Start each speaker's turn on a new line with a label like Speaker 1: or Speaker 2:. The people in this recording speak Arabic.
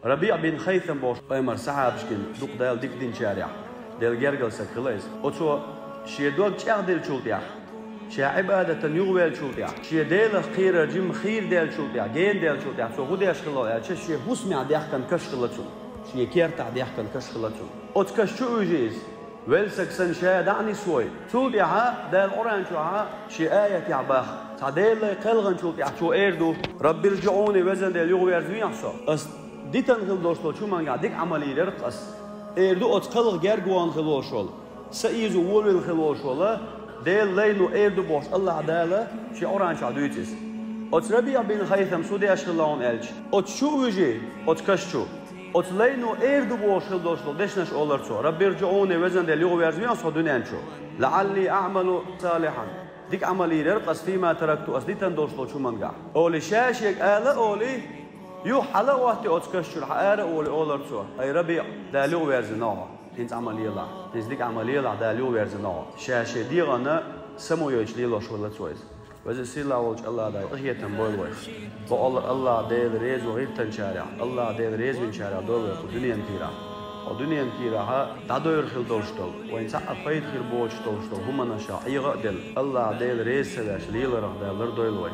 Speaker 1: ربيع بن خيثم بوش أمر صحابشكن دوق دال ديك دين شارع دال جرجل سكلايز أتو شيء دوق تعدل شوتيا شيء عبادة يغوال شوتيا شيء دال خير جم خير دال شوتيا جين دال شوتيا سو هو داش خلا شيء هسمع ديحكن كشخلتشو شيء كيرتع ديحكن كشخلتشو أتكشو يجيز ويلسك سنشا دعني سوي توبيعها دال أورانشوها شي آية يعباخ تعديل قلغن شو إيردو ربي رجعوني وزن دال يغوير زوين عصا أس ديتن غل دوستو شو مانجا ديك عملي رقص إيردو أتقلغ جرجوان خلوشول سئيزو وولوين خلوشول دال لينو إيردو بوش الله عدالة شي أورانشا دويتيس أتربيع بين خيثم سودي أشخلون ألج أتشو وجي أتكشو أتلينو إيردو بوشل دوشل دشنش أولرتو ربي رجعوني وزن دل يغو يرزمين صو دنيانشو لعلي أعمل صالحا ديك عملي رقص فيما تركتو أصديتن دوشل شو منقع أولي شاشيك آلا أولي يو حلا وقتي أتكشو الحقارة أولي أولرتو أي ربي دل يغو يرزنوها هنز عملي الله هنز ديك عملي الله دل يغو يرزنوها شاشي ديغانا سمو يوجلي لوش ولا تويز وزي سيلا وجه الله داي إخية تنبول الله ديل ريز وغير تنشارع الله ديل ريز من شارع دول ودنيا كيرا ودنيا كيرا ها دادوير خيل دوشتول وين ساعة فايد خير بوش دوشتول هم نشاء إيغا دل الله ديل ريز سلاش ليل رغ ديل دويل وين